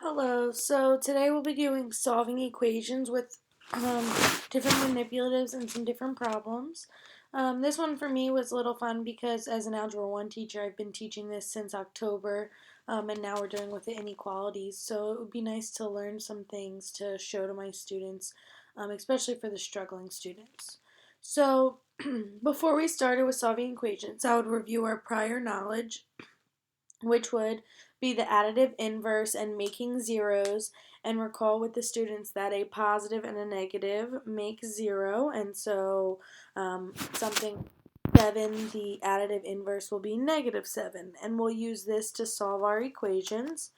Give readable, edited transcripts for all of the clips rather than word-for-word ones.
Hello, so today we'll be doing solving equations with different manipulatives and some different problems. This one for me was a little fun because as an Algebra 1 teacher, I've been teaching this since October, and now we're dealing with the inequalities, so it would be nice to learn some things to show to my students, especially for the struggling students. So, before we started with solving equations, I would review our prior knowledge, which would be the additive inverse and making zeros, and recall with the students that a positive and a negative make zero, and so something 7, the additive inverse will be -7, and we'll use this to solve our equations.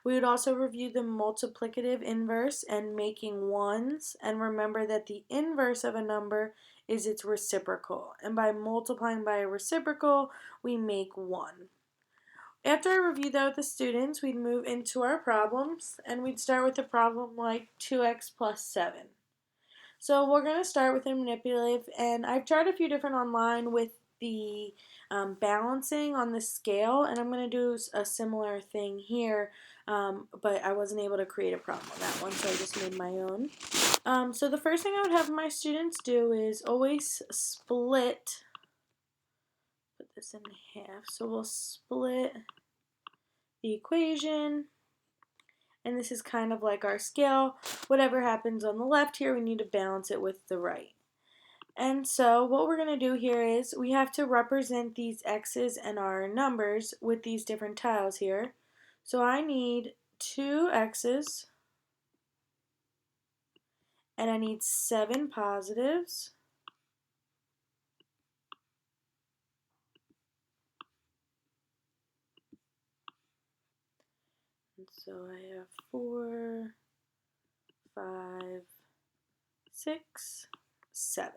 We would also review the multiplicative inverse and making ones, and remember that the inverse of a number is its reciprocal, and by multiplying by a reciprocal, we make 1. After I review that with the students, we'd move into our problems, and we'd start with a problem like 2x plus 7. So we're going to start with a manipulative, and I've tried a few different online with the balancing on the scale, and I'm going to do a similar thing here, but I wasn't able to create a problem on that one, so I just made my own. So the first thing I would have my students do is always split, put this in half, so we'll split the equation, and this is kind of like our scale. Whatever happens on the left here, we need to balance it with the right. And so what we're going to do here is we have to represent these x's and our numbers with these different tiles here. So I need 2 x's, and I need 7 positives, and so I have 4, 5, 6, 7.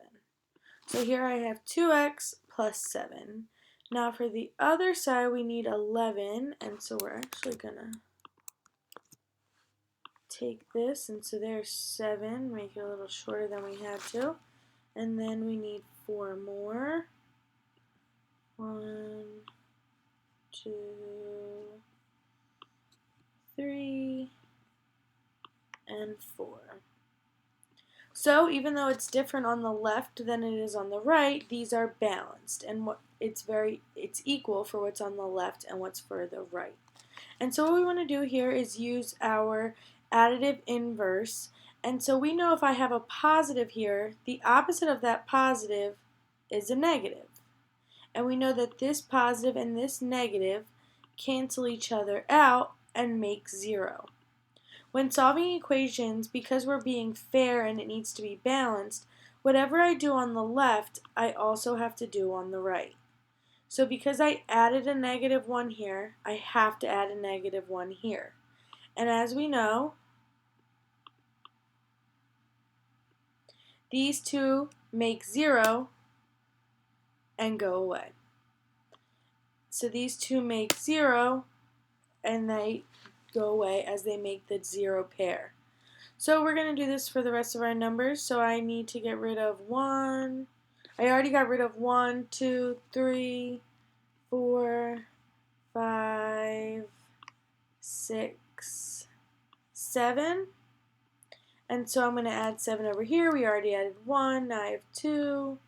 So here I have 2x plus 7. Now for the other side we need 11, and so we're actually going to take this, and so there's 7, make it a little shorter than we had to. And then we need 4 more. 1, 2, 3, and 4. So even though it's different on the left than it is on the right, these are balanced, and it's equal for what's on the left and what's for the right. And so what we want to do here is use our additive inverse. And so we know if I have a positive here, the opposite of that positive is a negative. And we know that this positive and this negative cancel each other out and make 0. When solving equations, because we're being fair and it needs to be balanced, whatever I do on the left, I also have to do on the right. So because I added a -1 here, I have to add a -1 here. And as we know, these two make 0 and go away. So these two make 0 and they go away as they make the 0 pair. So we're going to do this for the rest of our numbers. So I need to get rid of 1. I already got rid of 1, 2, 3, 4, 5, 6, 7. And so I'm going to add 7 over here. We already added 1. Now I have 2,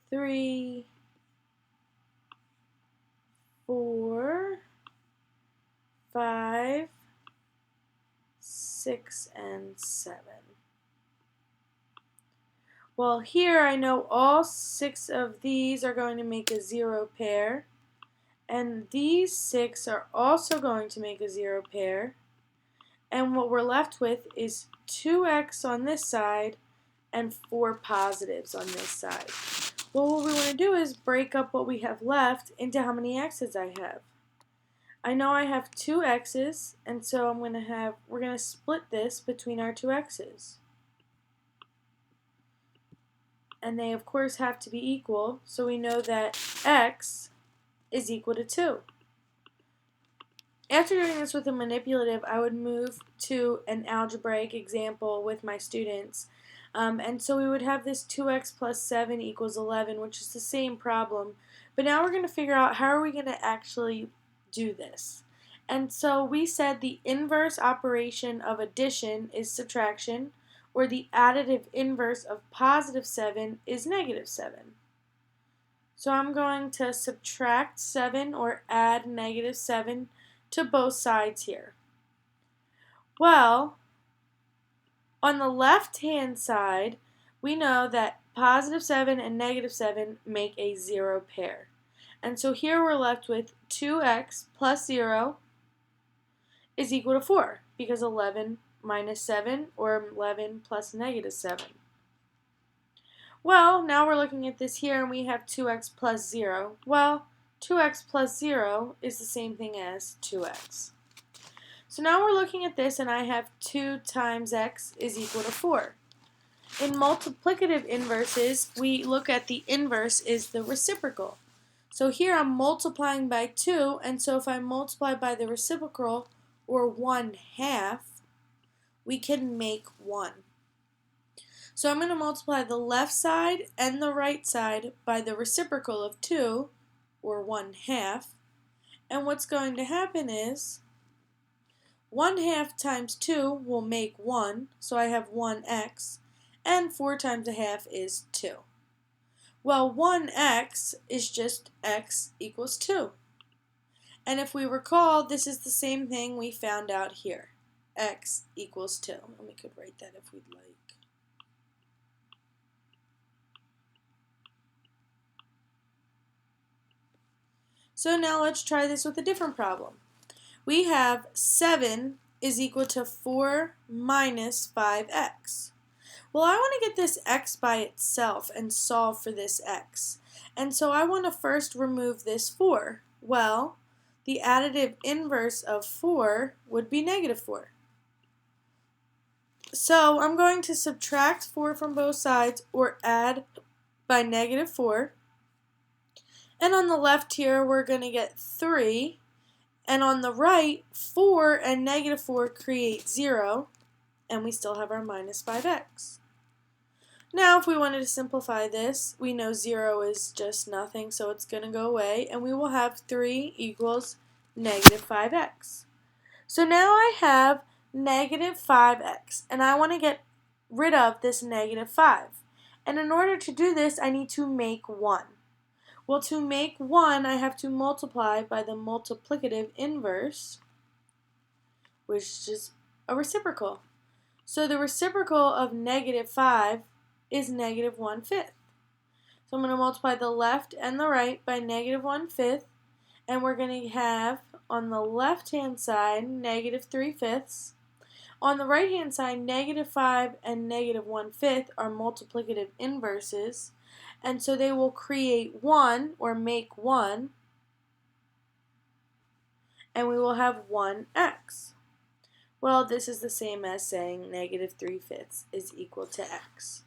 3, 4, 5, 6, and 7. Well, here I know all 6 of these are going to make a 0 pair, and these 6 are also going to make a 0 pair, and what we're left with is 2x on this side and 4 positives on this side. Well, what we want to do is break up what we have left into how many x's I have. I know I have 2 x's, and so we're going to split this between our 2 x's. And they of course have to be equal, so we know that x is equal to 2. After doing this with a manipulative, I would move to an algebraic example with my students. And so we would have this 2x plus 7 equals 11, which is the same problem. But now we're going to figure out how are we going to actually do this. And so we said the inverse operation of addition is subtraction, or the additive inverse of positive 7 is negative 7. So I'm going to subtract 7 or add negative 7 to both sides here. Well, on the left-hand side, we know that positive 7 and negative 7 make a 0 pair. And so here we're left with 2x plus 0 is equal to 4, because 11 minus 7, or 11 plus negative 7. Well, now we're looking at this here, and we have 2x plus 0. Well, 2x plus 0 is the same thing as 2x. So now we're looking at this, and I have 2 times x is equal to 4. In multiplicative inverses, we look at the inverse is the reciprocal. So here I'm multiplying by 2, and so if I multiply by the reciprocal, or 1/2, we can make 1. So I'm going to multiply the left side and the right side by the reciprocal of 2, or 1/2, and what's going to happen is 1/2 times 2 will make 1, so I have 1x, and 4 times 1/2 is 2. Well, 1x is just x equals 2. And if we recall, this is the same thing we found out here. X equals 2. And we could write that if we'd like. So now let's try this with a different problem. We have 7 is equal to 4 minus 5x. Well, I want to get this x by itself and solve for this x. And so I want to first remove this 4. Well, the additive inverse of 4 would be negative 4. So I'm going to subtract 4 from both sides, or add by negative 4. And on the left here, we're going to get 3. And on the right, 4 and negative 4 create 0. And we still have our minus 5x. Now, if we wanted to simplify this, we know 0 is just nothing, so it's going to go away, and we will have 3 equals negative 5x. So now I have negative 5x, and I want to get rid of this negative 5. And in order to do this, I need to make 1. Well, to make 1, I have to multiply by the multiplicative inverse, which is a reciprocal. So the reciprocal of negative 5 is negative 1/5. So I'm going to multiply the left and the right by negative 1/5, and we're going to have on the left hand side negative 3/5. On the right hand side, negative 5 and negative 1/5 are multiplicative inverses, and so they will create 1, or make 1, and we will have 1x. Well, this is the same as saying negative 3/5 is equal to x.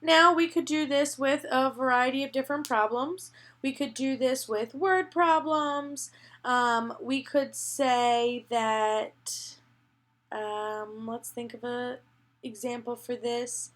Now we could do this with a variety of different problems. We could do this with word problems. We could say that, let's think of an example for this.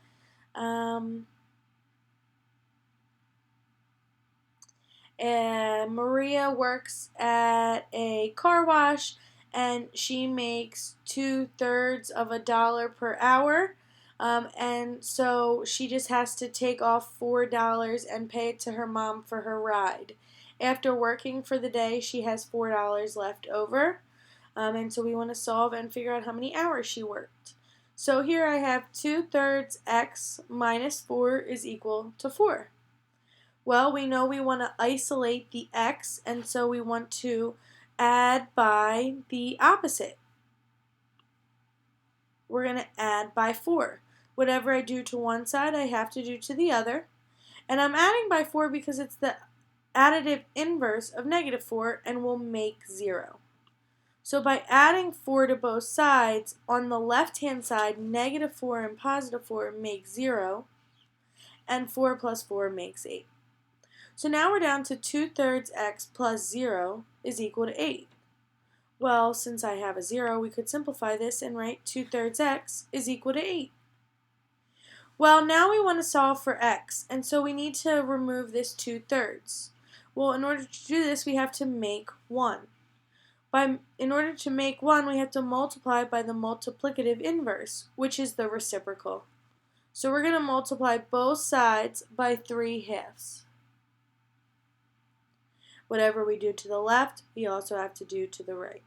Maria works at a car wash, and she makes 2/3 of a dollar per hour. And so she just has to take off $4 and pay it to her mom for her ride. After working for the day, she has $4 left over. And so we want to solve and figure out how many hours she worked. So here I have 2/3 x minus 4 is equal to 4. Well, we know we want to isolate the x, and so we want to add by the opposite. We're going to add by 4. Whatever I do to one side, I have to do to the other. And I'm adding by 4 because it's the additive inverse of negative 4 and will make 0. So by adding 4 to both sides, on the left-hand side, negative 4 and positive 4 make 0, and 4 plus 4 makes 8. So now we're down to 2/3 x plus 0 is equal to 8. Well, since I have a 0, we could simplify this and write 2/3 x is equal to 8. Well, now we want to solve for x, and so we need to remove this 2/3. Well, in order to do this, we have to make 1. In order to make 1, we have to multiply by the multiplicative inverse, which is the reciprocal. So we're going to multiply both sides by 3/2. Whatever we do to the left, we also have to do to the right.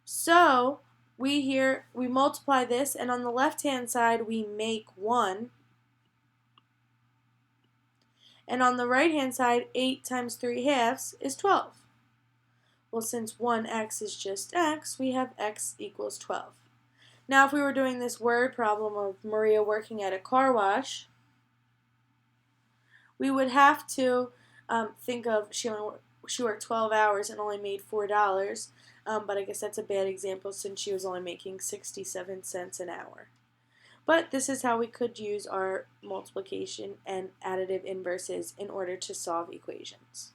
So we multiply this, and on the left-hand side we make 1. And on the right-hand side, 8 times 3/2 is 12. Well, since 1x is just x, we have x equals 12. Now, if we were doing this word problem of Maria working at a car wash, we would have to think of she worked 12 hours and only made $4, but I guess that's a bad example since she was only making 67 cents an hour. But this is how we could use our multiplication and additive inverses in order to solve equations.